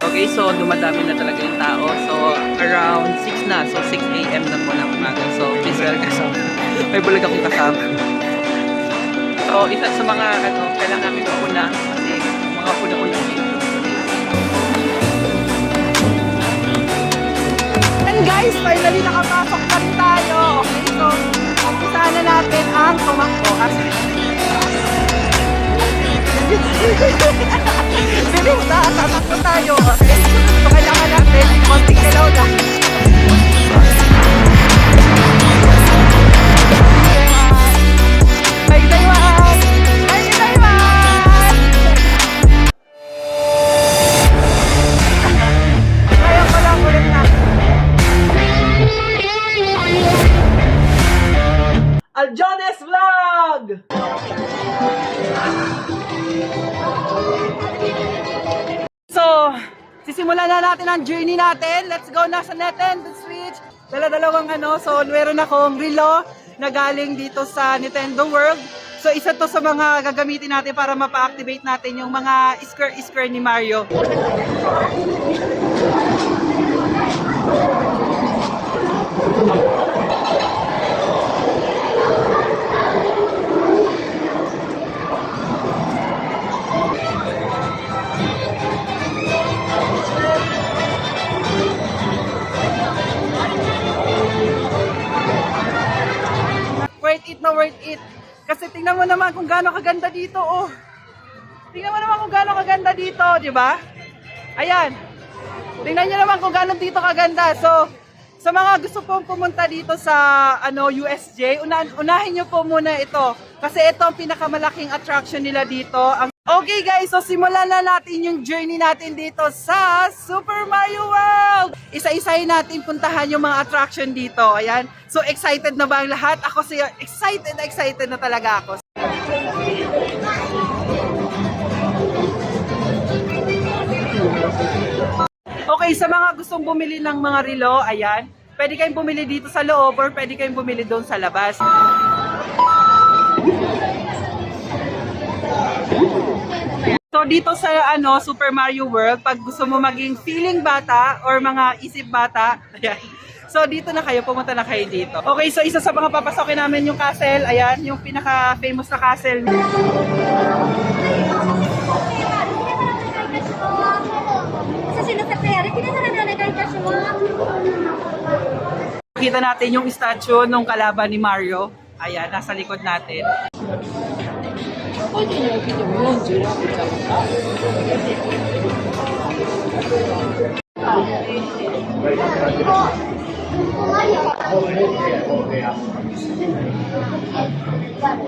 Okay, so dumadami na talaga yung tao. So, around 6 na. So, 6 a.m. na po ng umaga. So, please welcome. May bulag akong kasama. So, isa sa mga, kailangan namin mauna. Kasi, mga una-una dito. And guys, finally nakapasok pa rin tayo. Okay, so, umpisahan na natin ang tumakbo. Bilis na, tatakbo tayo. Okay, so kailangan natin konting galaw na. Ay, Taiwan! Ay, Taiwan! Ngayon ko lang ulit na. Aljones Vlog! So, sisimulan na natin ang journey natin. Let's go na sa Nintendo Switch. Dala-dalawang so meron akong relo na galing dito sa Nintendo World. So, isa to sa mga gagamitin natin para mapa-activate natin yung mga square ni Mario. Worth it na worth it. Kasi tingnan mo naman kung gaano kaganda dito, oh. Tingnan mo naman kung gaano kaganda dito, di ba? Ayan. Tingnan niyo naman kung gaano dito kaganda. So, sa mga gusto pong pumunta dito sa USJ, unahin niyo po muna ito. Kasi ito ang pinakamalaking attraction nila dito. Okay guys, so simulan na natin yung journey natin dito sa Super Mario World! Isa-isahin natin puntahan yung mga attraction dito. Ayan. So excited na ba ang lahat? Ako siya, excited na talaga ako. Okay, sa mga gustong bumili ng mga relo, ayan. Pwede kayong bumili dito sa loob or pwede kayong bumili doon sa labas. So dito sa Super Mario World, pag gusto mo maging feeling bata or mga isip bata, ayan. So dito na kayo, pumunta na kayo dito. Okay, so isa sa mga papasokin namin yung castle, ayan, yung pinaka-famous na castle. Kita natin yung statue ng kalaban ni Mario. Ayan, nasa likod natin.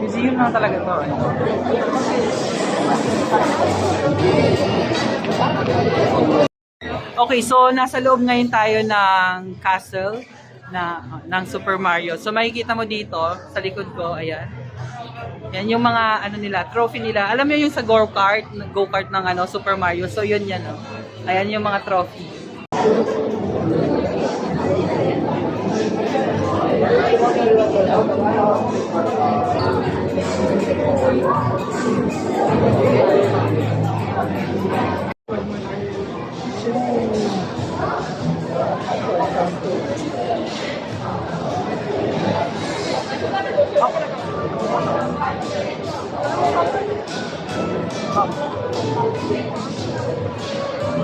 Museum na talaga to. Okay, so nasa loob ngayon tayo ng castle ng Super Mario. So makikita mo dito sa likod ko, ayan. Yan yung mga nila, trophy nila. Alam mo yung sa go-kart ng Super Mario. So yun yan, oh. Ayan yung mga trophy.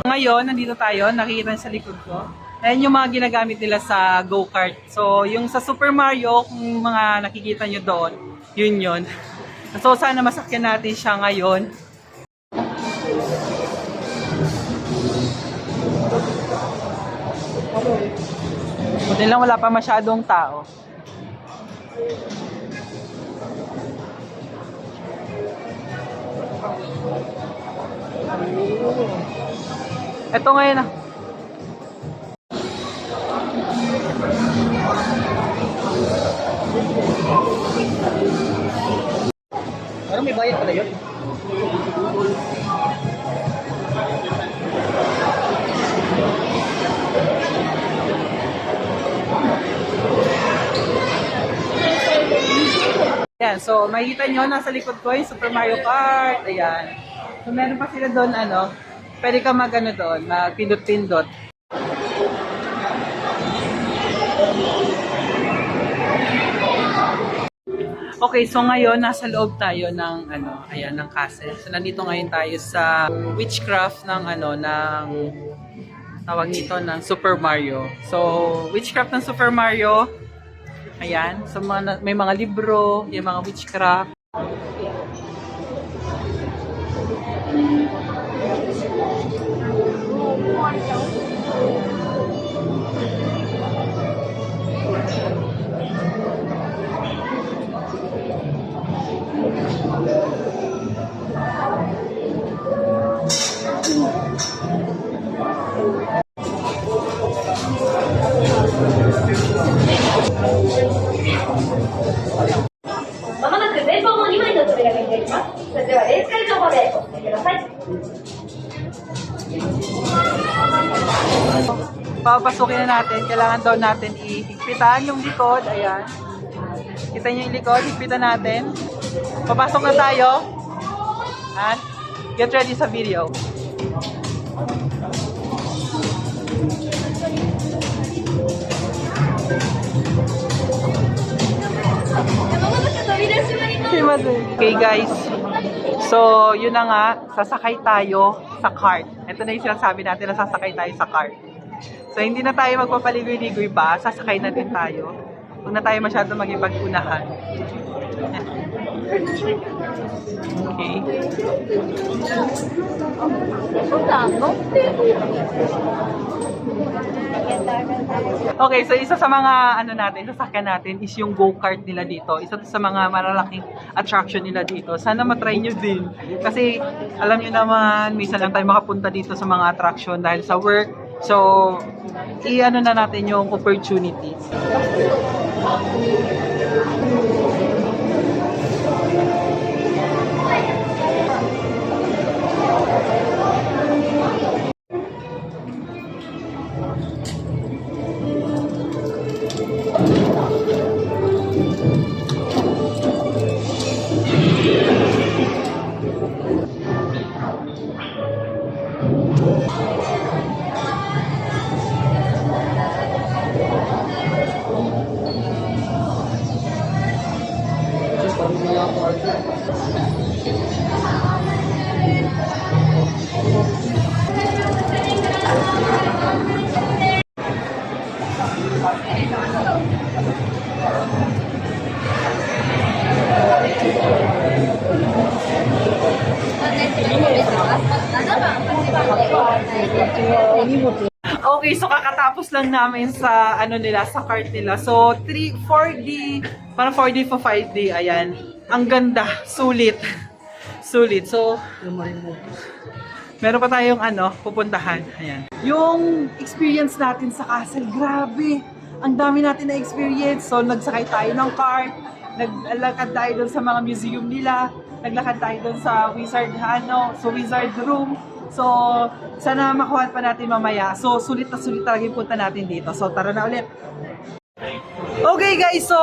Ngayon, nandito tayo, nakikita sa likod ko. Ayan yung mga ginagamit nila sa go-kart. So, yung sa Super Mario, kung mga nakikita nyo doon, yun. So, sana masakyan natin siya ngayon. Buti lang wala pa masyadong tao. Ito ngayon na. Parang may bayad pala yun. Ayan, so makikita nyo, nasa likod ko yung Super Mario Kart. Ayan. So meron pa sila doon, pwede ka mag-ano doon, magpindot-pindot. Okay, so ngayon nasa loob tayo ng ayan ng castle. So nandito ngayon tayo sa witchcraft ng ng tawag nito ng Super Mario. So witchcraft ng Super Mario. Ayan, so may mga libro, yung mga witchcraft.まもなく前方の2枚の扉が開きます。それではレース会場までお進みください。Papasukin na natin, kailangan daw natin ihigpitan yung likod, ayan. Kita niyo yung likod, higpitan natin. Papasok na tayo. And get ready sa video. Okay guys, so yun na nga, sasakay tayo sa cart. Ito na yung sinasabi natin na sasakay tayo sa cart. So hindi na tayo magpapaligoy-ligoy pa, sasakay na din tayo. Huwag na tayo masyado magipag-unahan. Okay. Okay, so isa sa mga sasakyan natin is yung go-kart nila dito. Isa sa mga malalaking attraction nila dito. Sana matry nyo din. Kasi alam nyo naman, minsan lang tayo makapunta dito sa mga attraction dahil sa work. So, i-ano na natin yung opportunities. Okay, so kakatapos lang namin sa sa cart nila. So 4D, parang 4D for 5D, ayan. Ang ganda, sulit. Sulit. So meron pa tayong pupuntahan. Ayan. Yung experience natin sa castle, grabe. Ang dami natin na experience. So nagsakay tayo ng cart, naglakad tayo doon sa mga museum nila, naglakad tayo doon sa wizard room. So, sana makuha pa natin mamaya. So, sulit na sulit talaga yung punta natin dito. So, tara na ulit. Okay guys, so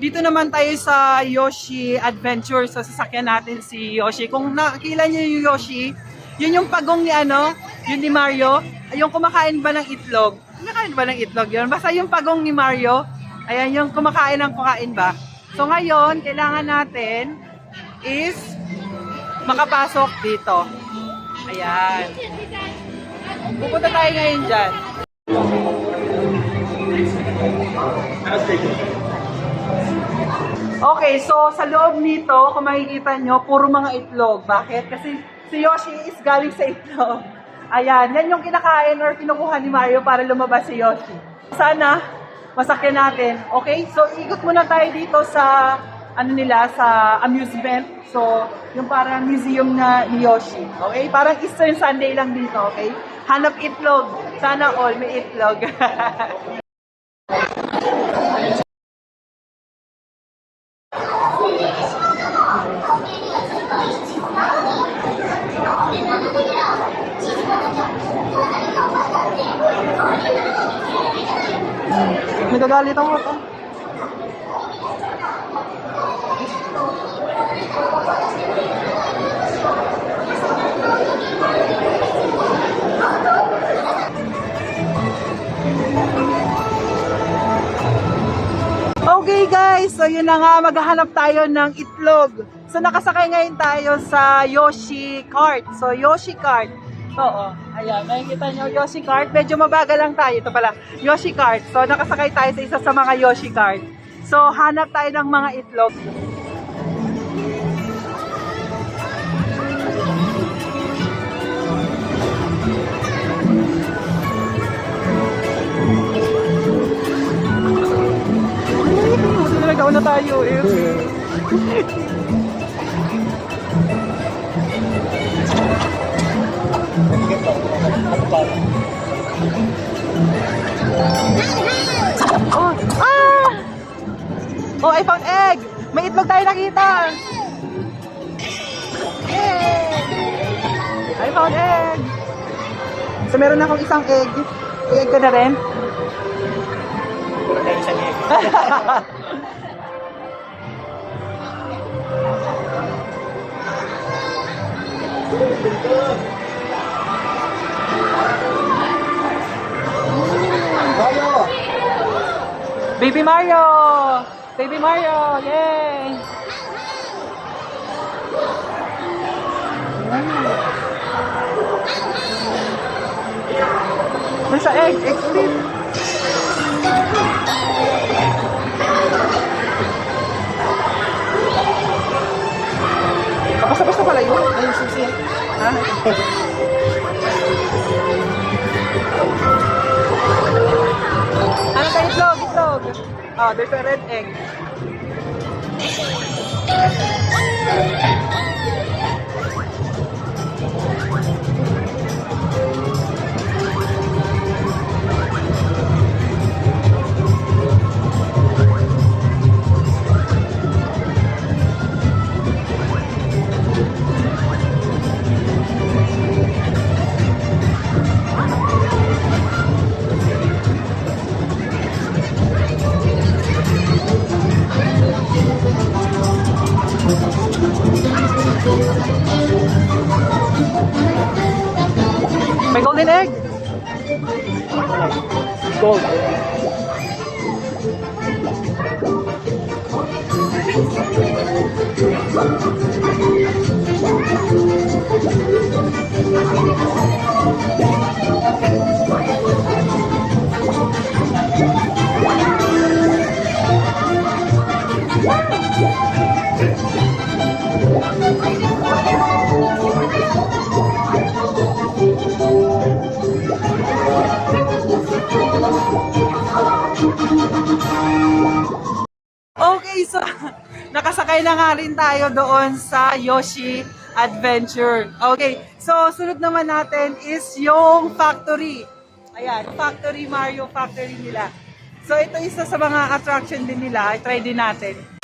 dito naman tayo sa Yoshi Adventure. So, sasakyan natin si Yoshi. Kung nakakila niyo yung Yoshi, yun yung pagong ni yun ni Mario. Yung kumakain ba ng itlog? Kumakain ba ng itlog yun? Basta yung pagong ni Mario, ayan yung kumakain ba? So, ngayon, kailangan natin is makapasok dito. Ayan. Pupunta tayo ngayon dyan. Okay, so sa loob nito, kung makikita nyo, puro mga itlog. Bakit? Kasi si Yoshi is galing sa itlog. Ayan, yan yung kinakain or kinukuha ni Mario para lumabas si Yoshi. Sana, masakyan natin. Okay, so ikot muna tayo dito sa sa amusement. So, yung parang museum na ni Yoshi. Okay? Parang Easter Sunday lang dito, okay? Hanap itlog. Sana all may itlog. Nagagalit ako ito. So yun na nga, maghahanap tayo ng itlog. So nakasakay ngayon tayo sa Yoshi Cart. So Yoshi Cart. Oo, ayan, nakikita nyo, Yoshi Cart. Medyo mabagal lang tayo. Ito pala, Yoshi Cart. So nakasakay tayo sa isa sa mga Yoshi Cart. So hanap tayo ng mga itlog. Nagawa na tayo eh. Oh, ah! Oh, I found egg! May itlog tayo nakita! Yay! I found egg! So meron akong isang egg. I-egg ko na rin. Isang egg. Mario! Baby Mario! Baby Mario! Yay! There's an egg! Egg flip! Basta-basta pala yun. Ay, susi. Ha? Ano tayo itlog? Itlog! Oh, there's a red egg. May golden egg! Gold. Okay, so nakasakay na nga rin tayo doon sa Yoshi Adventure. Okay, so sunod naman natin is yung factory. Ayan, factory, Mario factory nila. So ito isa sa mga attraction din nila. I try din natin.